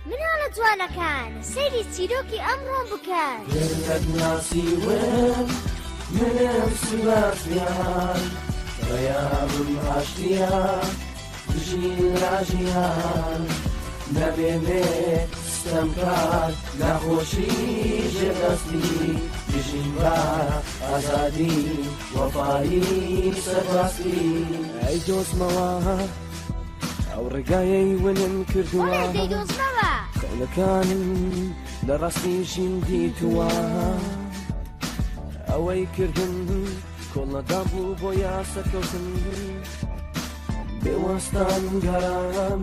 مناڵە جوانەکان سەیری چیرۆکی ئەمڕۆ بکەن گەرەک ناسیوێن منم سباسیان ڕێیابم هاشتیان ژین لاژیان نەبێنێ ستەمکار نەخۆشی ژێدەستی بژین بە ئازادی وەفایی سەرباستی ئەی دۆزمەوە ئەو ڕێگایەی ونم کردووە کەونەکانم لە ڕاستی ژین دیتووە ئەوەی کردن کۆڵەدا بوو بۆ یاسەکەوتن بێوەستان گەرام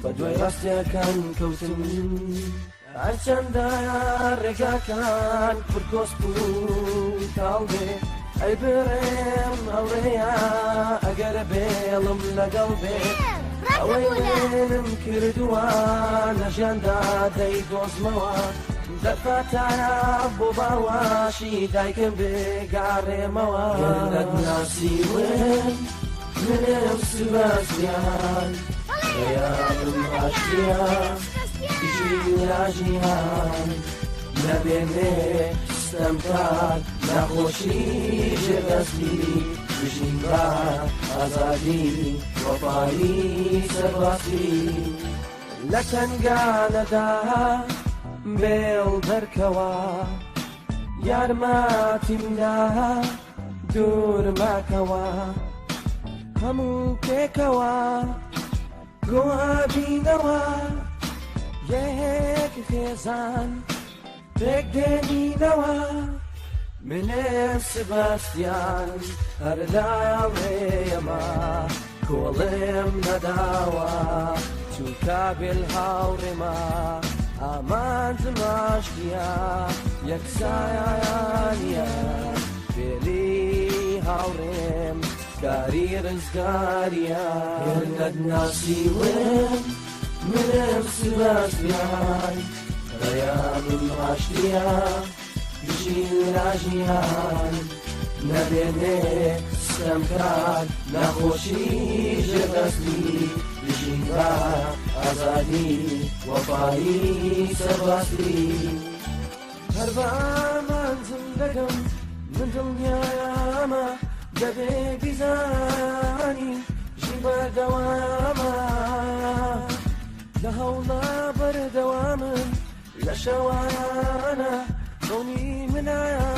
بە دوای ڕاستیەکان کەوتن هەرچەندە ڕێگاکان پرکۆست بوو تاڵێ ئەی بڕێم ئەوڕێیە ئەگەر بێڵم لەگەڵ بێ ئەوەی وێنم کردووە لە ژیاندا دەیدۆزمەوە دەفاتایە بۆ باواشی دایکم بێگاڕێمەوە گەرەک ناسیوێن منم سباسیان ڕێیابم هاشتیان ژین لاژیان نەبێنێ ستەمکار نەخۆشی ژێدەستی بژین بە ئازادی وەفایی سەرباستی لە تەنگانەدا بێڵ دەرکەوە یارمەتیمدا دوور ماکەوە هەموو پێکەوە گۆبینەوە یەک خێزان پێک دێنینەوە منم سباسیان هەر لاوێمە کۆڵێم نەداوە چونکە بێل هاوڕێمە ئامانجم ئاشتیە یەکسایانیە بێلی هاوڕێم کاری ڕزگاریە گەرەک ناسیوێن منم سباسیان ڕێیابم هاشتیە ژین لاژیان نەبێنێ ستەمکار نەخۆشی ژێدەستی بژین بە ئازادی وەفایی سەرباستی هەر بە ئامانجم دەگەم من دڵنیامە دەبێ بیزانی ژین بەردەوامە لە هەوڵە بەردەوامن لە شەوانە دڵنی منایە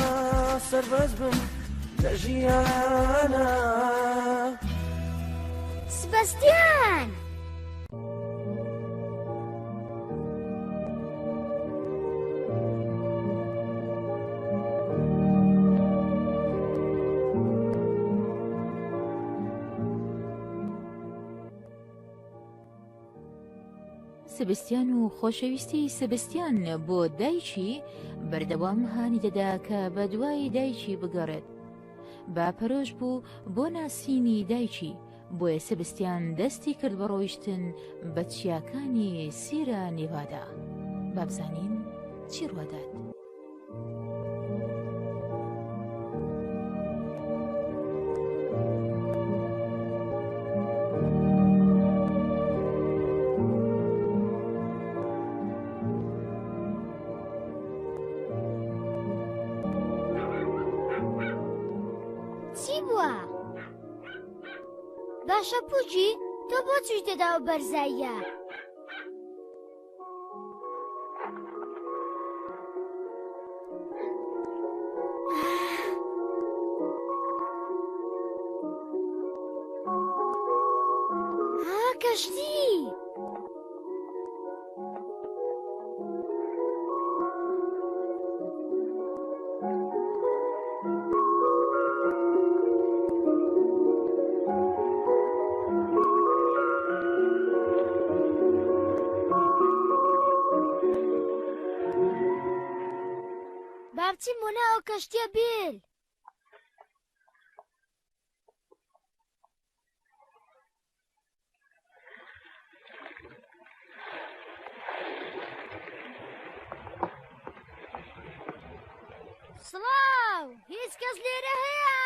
سەربەز بم لە ژیانە سبەستیان سبستیان و خۆشەویستی سبستیان بۆ دایکی بەردەوام هانی دەدا کە بە دوای دایکی بگەڕێت باپەرۆش بوو بۆ ناسینی دایکی بۆیە سبستیان دەستی کرد بە ڕۆیشتن بە چیاکانی سیرە نیڤادا بابزانین چی ڕوادات. باشە پوچی تۆ بۆ چوش دەداوە بەرزاییە کەشتی بابچی مونە ئەو کەشتیە بیل سڵاو هیچ کەس لێرە هەیە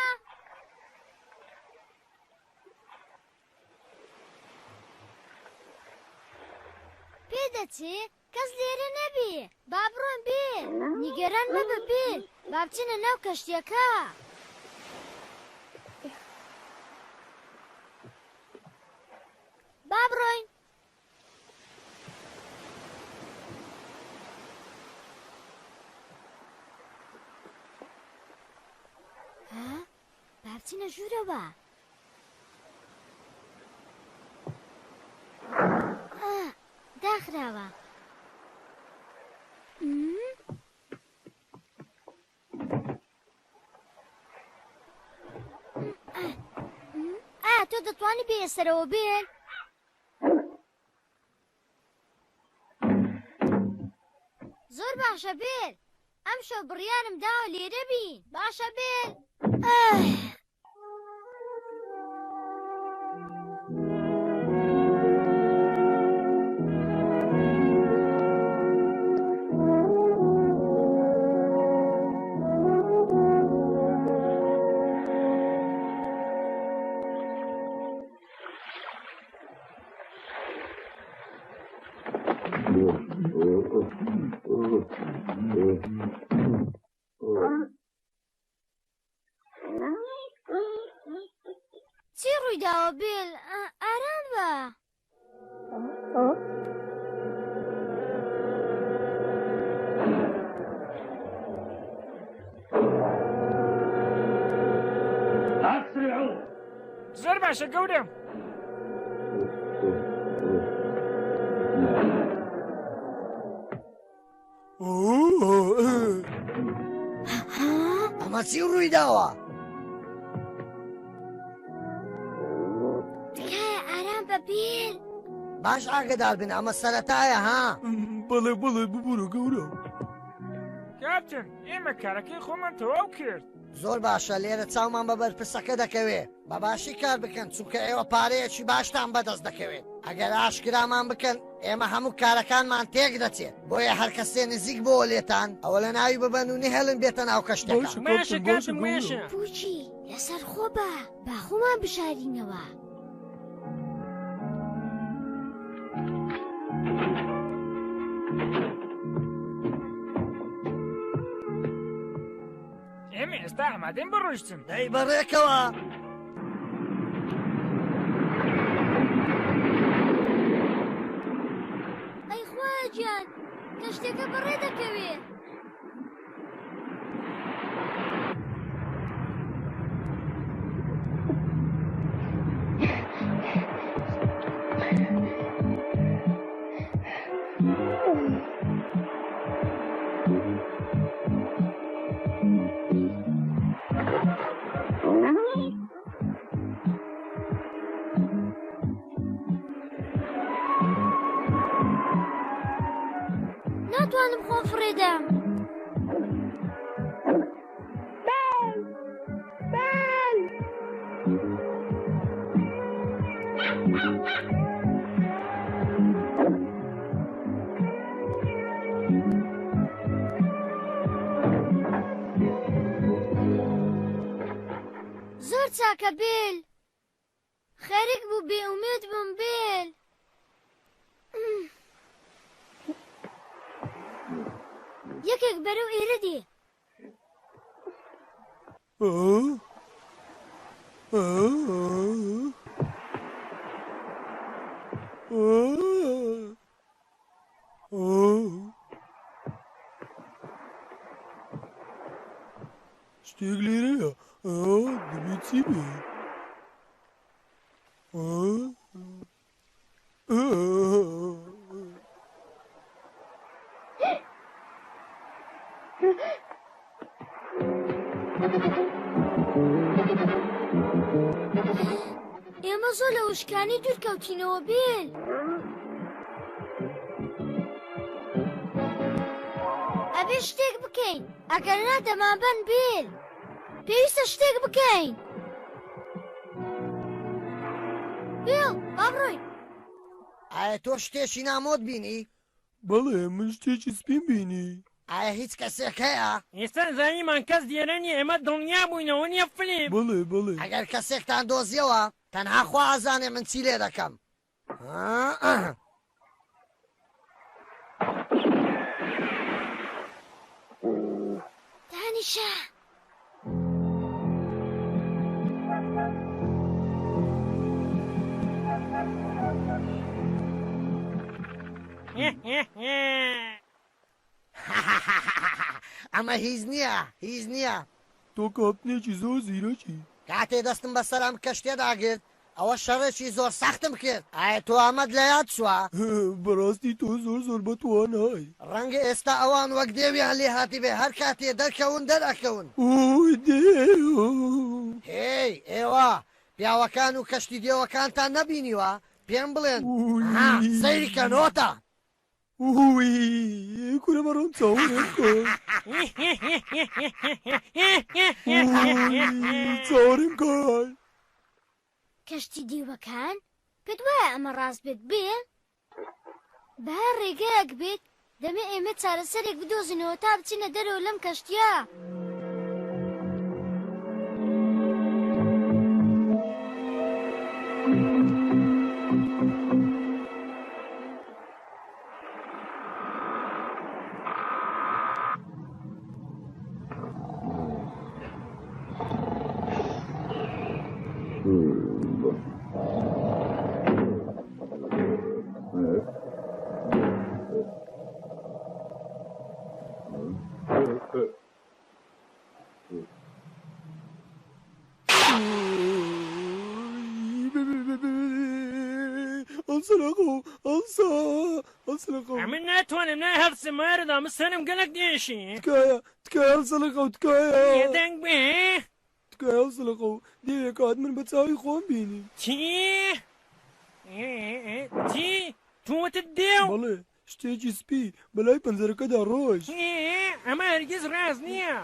پێ دەچێ کەس لێرە نەبێ با بڕۆن بێ نیگەران مەبە بێ با بچنە ناو کەشتیەکە با بڕۆین با بچنە ژوورەوە داخراوە تۆ دەتوانی بێ ئێسەرەوە بێن زۆر باشە بێر ئەم شەو بڕیارم داوە لێرە بین باشە بێر چی ڕوویداوە بیل ئارام بە زۆر باشە گەورم ئەمە چی ڕوویداوە؟ تکایە ئارام بە بیل باش ئاگدار بن ئەمە سەرەتایە ها؟ بەڵێ بەڵێ ببوورە گەورە کاپتن ئێمە کارەکەی خۆمان تەواو کرد زۆر باشە لێرە چاومان بە بەرپرسەکە دەکەوێ بە باشی کار بکەن چونکە ئێوە پارەیەکی باشتان بەدەست دەکەوێت ئەگەر ئاشکرامان بکەن ئێمە هەموو کارەکانمان تێک دەچێت بۆیە هەر کەسێ نزیک بۆ لێتان ئەوە لە ناوی ببەن و نهێڵن بێتە ناو کەشتەکە ماشە کاتم مێشە پوچی لەسەر خۆ بە با خۆمان بشارینەوە ئێمە ئێستا ئامادەین بڕۆیشتن دەی بەڕێکەوە ئەی خواجان کەشتێکە بەڕێ دەکەوێت ناتوانم خۆم فڕێدەم زۆر چاکە بیل خەریک بوو بێئومێد بووم بیل یەکێک بەرەو ئێرە دێ شتێک لێرەیە دەبێت چی بێ ئێمە زۆر لە وشکانی دوور کەوتینەوە بیل ئەبێ شتێک بکەین ئەگەر نا دەمابەن بیل پێویستە شتێک بکەین بیل با بڕۆین ئایا تۆ شتێکی نامۆت بینی؟ بەڵێ من شتێکی سپین بینی ئایا هیچ کەسێک هەیە؟ ئێستا زانیمان کەس دیێرەنی ئێمە دڵنیا بووینەوە نییە فلیم بەڵێ بەڵێ ئەگەر کەسێکتان دۆزیەوە تەنها خوا ئازانێ من چی لێ دەکەم ئیشە ئەمە هیچ نییە هیچ نییە تۆ کاپنێکی زۆر زیرەکی کاتێ دەستم بەسەرم کەشتێداگرت ئەوە شەڕێکی زۆر سەختم کرد ئایا تۆ ئەمەد لە یاد چووە بەڕاستی تۆ زۆر بەتوانای ڕەنگە ئێستا ئەوان وەک دێویان لێ هاتی بێ هەر کاتێ دەرکەون دەرەکەون ئۆی دێو هی ئێوە پیاوەکان و کەشتی دێوەکانتان نەبینیوە پێم بڵێن ها سەیریکەنۆتە ئوی کورە بەڕۆم چاوەڕێم کۆ چاوەڕێم کۆ کەشتی دیوەکان پێت وایە ئەمە ڕاست بێت بێ بە هەر ڕێگەیەک بێت دەمێ ئێمە چارەسەرێک بدۆزینەوە تا بچینە دەرەوە لەم کەشتیە ئەمن ناتوانم نای هەڵسم مارەدا مسەرم گەلک دێشی تکایە هەڵسەڵقە و تکایە دەنگ بێ تکایە هەڵسەڵقە و دێوێک هات من بە چاوی خۆم بینی چی تووەتت دێو بەڵێ شتێکی سپی بەلای پەنجەرەکەدا ڕۆژ ئەمە هەرگیز ڕاست نییە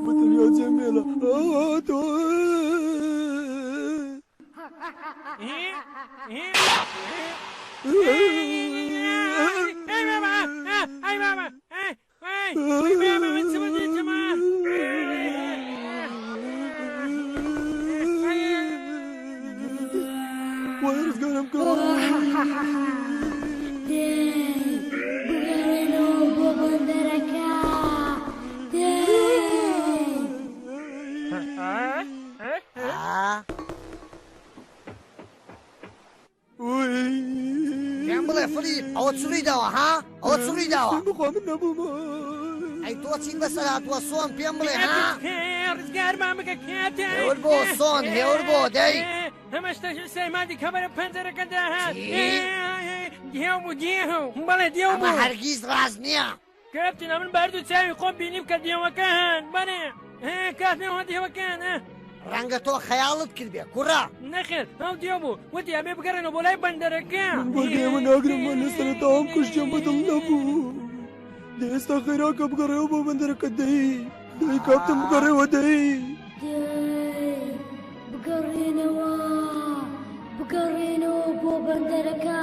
بەتەنیا جەمێلە تۆ وەرزگارم کە بگەڕێنەوە بۆ بەندەرەکە پێم بڵێ فریب ئەوە چوری داوە ها ئەوە چوری داوە بخوا من نەبوومە ئەی تۆ چین بەسەر هاتووە سۆن پێم بڵێ ها ڕزگارمان بکە کاتێ هێور بۆ سۆن هێور بۆ دەی هەمەشتە سەیمادی کەبەرە پەنجەرەکەدا هات دیێو بوو دیێو بەڵێ دیێو ئەمە بوو هەرگیز ڕاست نییە کاپتن ئەمن باردوو چاوی خۆم بینیم کە دیێوەکان بەڵێ کاتنەوە دیێوەکان ڕەنگە تۆ خەیاڵت کردبێ کوڕە نەخێر ئەو دیێو بوو وتی ئەمێ بگەڕێنەوە بۆ لای بەندەرەکە من بەردێمە ناگرم من لە سەرەتاوام کوشتیان بەدڵ نەبوو دەئێستا خێراکە بگەڕێەوە بۆ بەندەرەکە دەی کاپتن بگەڕێەوە دەی بگەڕێنەوە بۆ بەندەرەکە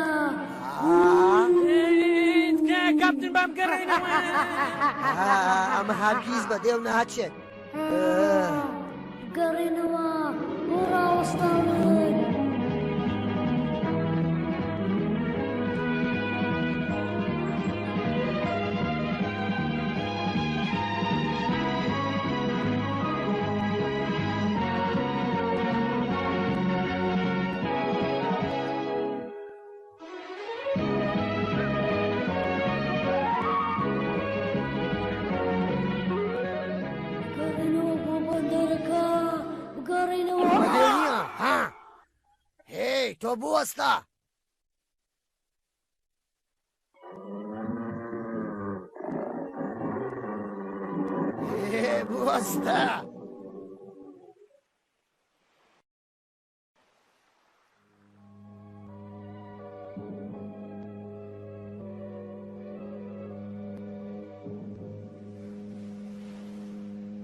کاپتن بام گەڕێنەوە ئەمە هەرگیز بە دێو ناچێت بگەڕێنەوە بۆ ڕاوەستاون تۆ بوەستە بوەستە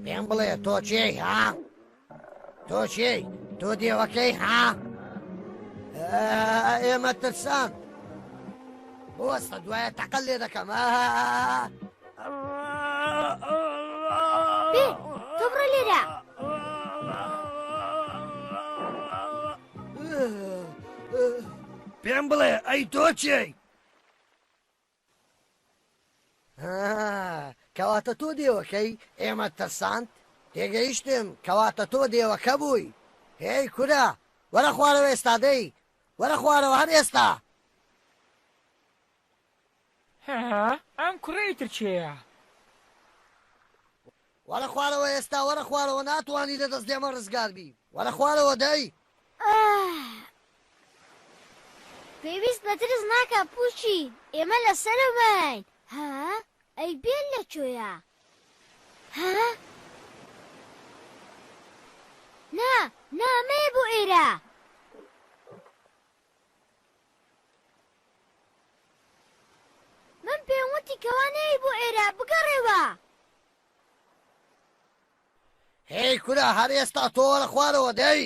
پێم بڵێ تۆ چێی ها تۆ چێی تۆ دێوەکەی ها ئێمە ترسان بۆستە دوایە تەقەل لێ دەکەم بێ تۆ بڕە لێرە پێم بڵێ ئەی تۆ چی کەواتە تۆ دێوەکەی ئێمە ترساند تێگەیشتم کەواتە تۆ دێوەکە بووی هێی کورە وەرە خوارەوە ئێستا دەی وەرە خوارەوە هەر ئێستا ئەم کوڕەیتر چێە؟ وەرە خوارەوە ئێستا وەرە خوارەوە ناتوانانی لە دەست دێمە ڕزگار بی وەرە خوارەوە دەی پێویست بەترس ناکە پوچی ئێمە لەسەرەوەین ئەی بێن لەکوێیە نا نامەیە بۆ ئێرە من پێم وتی کەوانەیە بۆ ئێرە بگەڕێوە هێی کورە هەر ئێستا تۆ وەرە خوارەوە دەی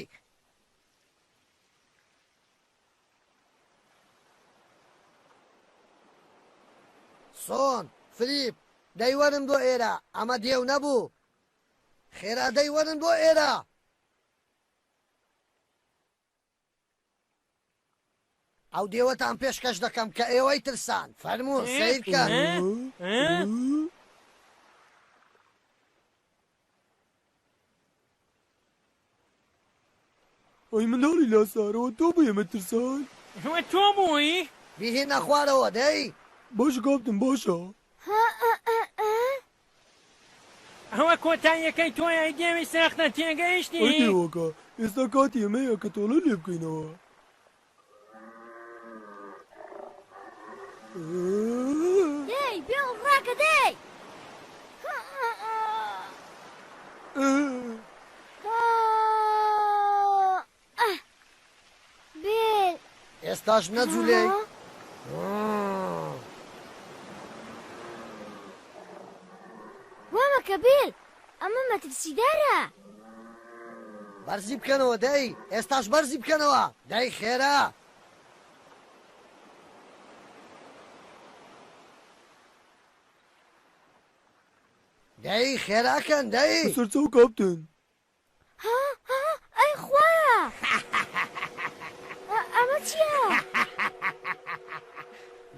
سۆن فلیپ دەیوەرن بۆ ئێرە ئەمە دێو نەبوو خێرا دەیوەرن بۆ ئێرە ئەو دێوەتان پێشکەش دەکەم کە ئێوەی ترسان فەرموو سیر بکەن ئەی منداڵی لاسارەوە تۆ بە ئێمە ترسان هو تۆ بووی بیهێنە خوارەوە دەی باش کاپتن باشە ئەوە کۆتاییەکەی تۆیە گێوی ساختە ئەی تێگەیشتی دێوەکە ئێستا کاتی ئێمەیە کە تۆڵە لێ بکەینەوە دەی بێڵ ڕاکە دەی بێل ئێستاش نەجوولێ وامەکە بێل ئەمە مەترسیدارە بەرزی بکەنەوە دەی ئێستاش بەرزی بکەنەوە دەی خێرا دەی خێراکەن دەی سەرچاو کاپتن ئەی خوایە ئەمە چییە؟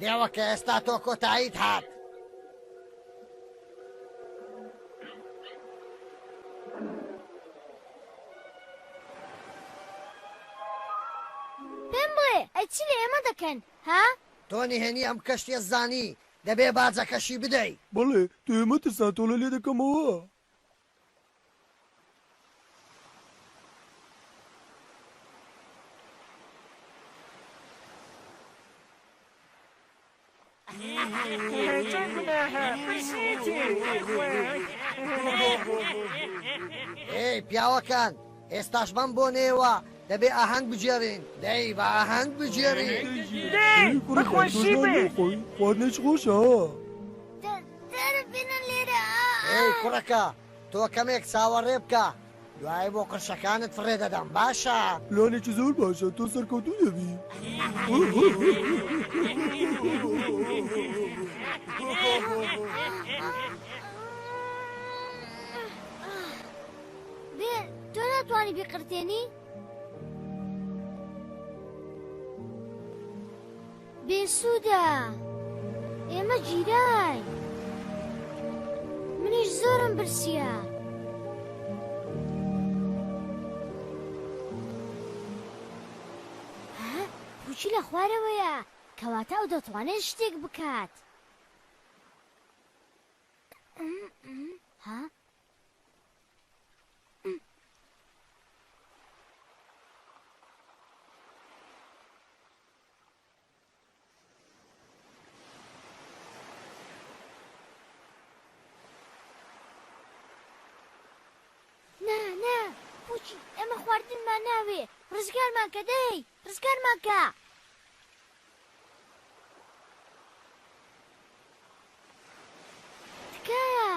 دێوەکە ئێستا تۆ کۆتاییت هات پێم بڵێ ئەی چی لە ئێمە دەکەن تۆ نهێنی ئەم کەشتیە زانی دەبێ باجەکەشی بدەی بەڵێ تۆ ئێمە ترسان تۆڵە لێ دەکەمەوە ئێی پیاوەکان ئێستاشمان بۆ نێوە دەبێ ئاهەنگ بجێڕین دەی بە ئاهەنگ بجێڕین بەخۆشی بێ خواردنێکی خۆشە دەربێنە لێرە ئێی کوڕەکە تۆ کەمێک چاوەڕێ بکە دوای بۆ قرشەکانت فڕێ دەدەم باشە پلانێکی زۆر باشە تۆ سەرکەوتوو دەبی بێل تۆ ناتوانی بیقرتێنی؟ بێسوودە ئێمە جیرای منیش زۆرم برسیە پوچی لە خوارەوەیە کەواتە ئەو دەتوانێت شتێک بکات نا پوچی ئەمە خواردنمان ناوێ ڕزگارمان کە دەی ڕزگارمان کە تکایە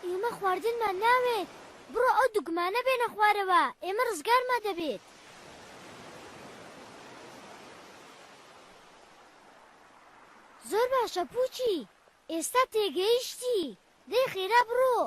ئێمە خواردنمان ناوێت بڕۆ ئەو دوگمانە بێنە خوارەوە ئێمە ڕزگارمان دەبێت زۆر باشە پوچی ئێستا تێگەیشتی دەی خێرا بڕۆ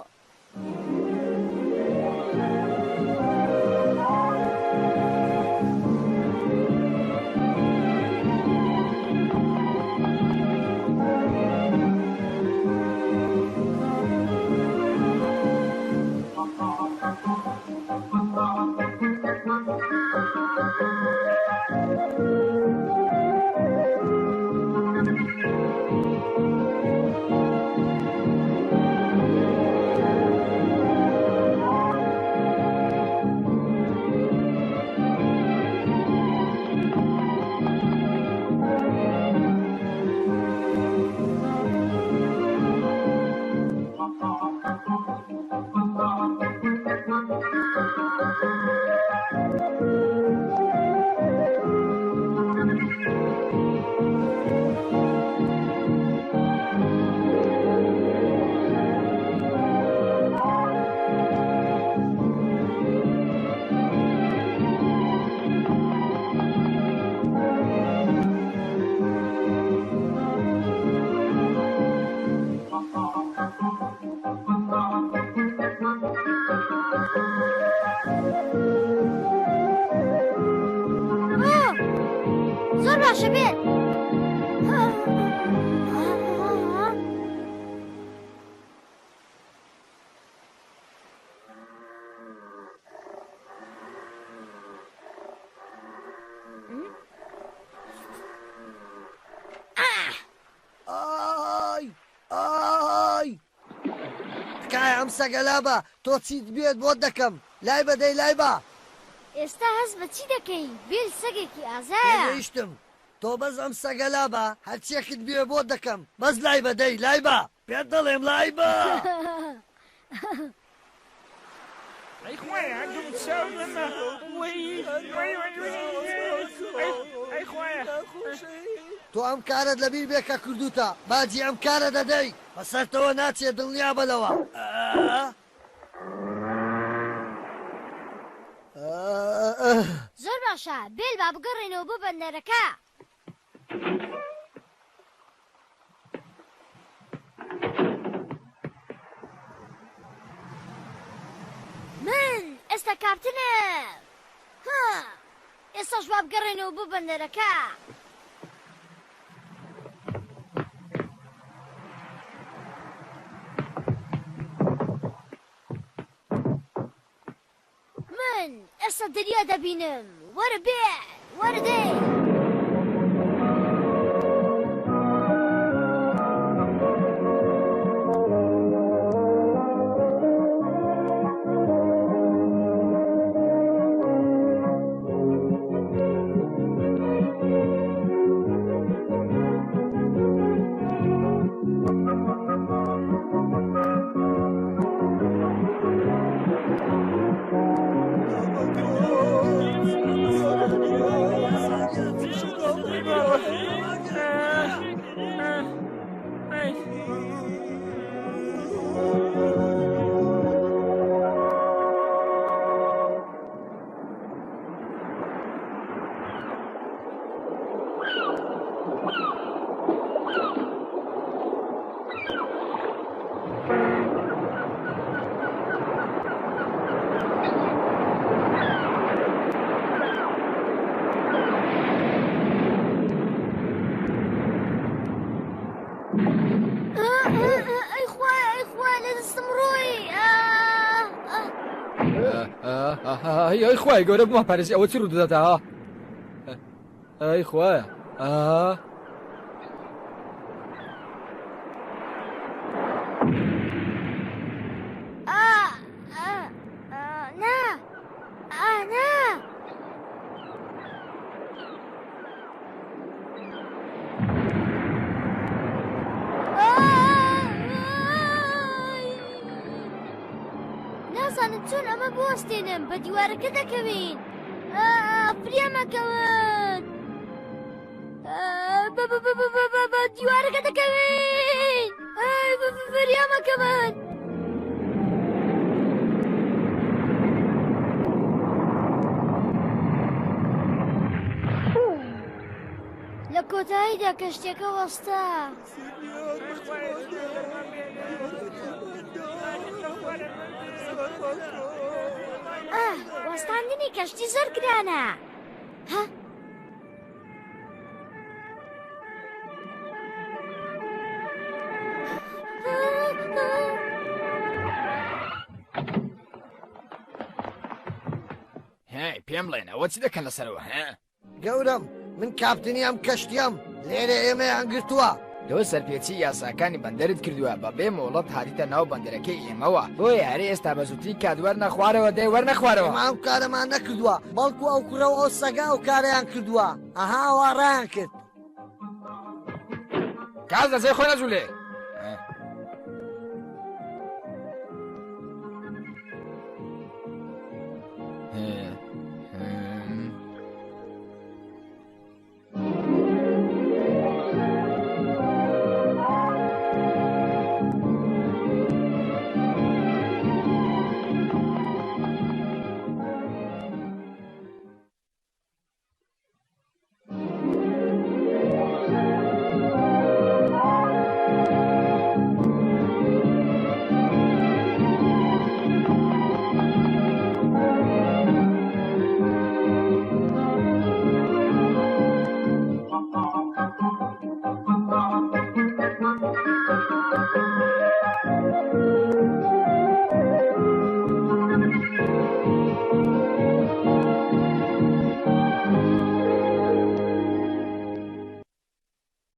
زۆر باشە بێت ئای ئای تکایە ئەم سەگەلا بە تۆ چیت بێت بۆ دەکەم لای بە دەی لای بە ئێستا هەست بە چی دەکەی بیل سەگێکی ئازایە گەیشتم تۆ بەس ئەم سەگەلا بە هەرچیەکت بێ بۆ دەکەم بەس لای بە دەی لای بە پێت دەڵێم لای بە ئەی خوایە هەردوو چاو لەمە ئەی خوایە تۆ ئەم کارت لەبیر بێ کە کردوتە باجی ئەم کارە دەدەی بەسەرتەوە ناچێت دڵنیا بەلەوە زۆر باشە بێل با بگەڕێنەوە بۆ بەندەرەکە من ئێستا کاپتنم ئێستاش با بگەڕێنەوە بۆ بەندەرەکە من ئێستا دەریا دەبینم وەرە بێ وەرە دێ ئەی خوای گەورە بمان پارێزی ئەوە چ ڕوو دەداتە ئەی خوایە نازانم چۆن ئەمە بوەستێنم بە دیوارەکە دەکەوین فریامەکەون بە دیوارەکە دەکەوین فریامەکەون لە کۆتاییدا کەشتێکە وەستا. وەستاندنی کەشتی زۆر گرانە. ها؟ هی پێم بڵێن ئەوە چی دەکەن لەسەرەوە ها؟ گەورم من کاپتنی ئەم کەشتیم لێرە ئێمەیان گرتووە. تۆ سەرپێچی یاساکانی بەندەرت کردووە بە بێ مۆڵەت هاتیتە ناو بەندەرەکەی ئێمەوە بۆیە هەرێ ئێستا بە زووتری کات وەرنەخوارەوە دەی وەرنەخوارەوە. ئێمە ئەو کارەمان نەکردووە بەڵکو ئەو کوڕە و ئەو سەگا و کارەیان کردووە. ئەها وا ڕایان کرد. کاس دەزەی خۆی نەجوولێ.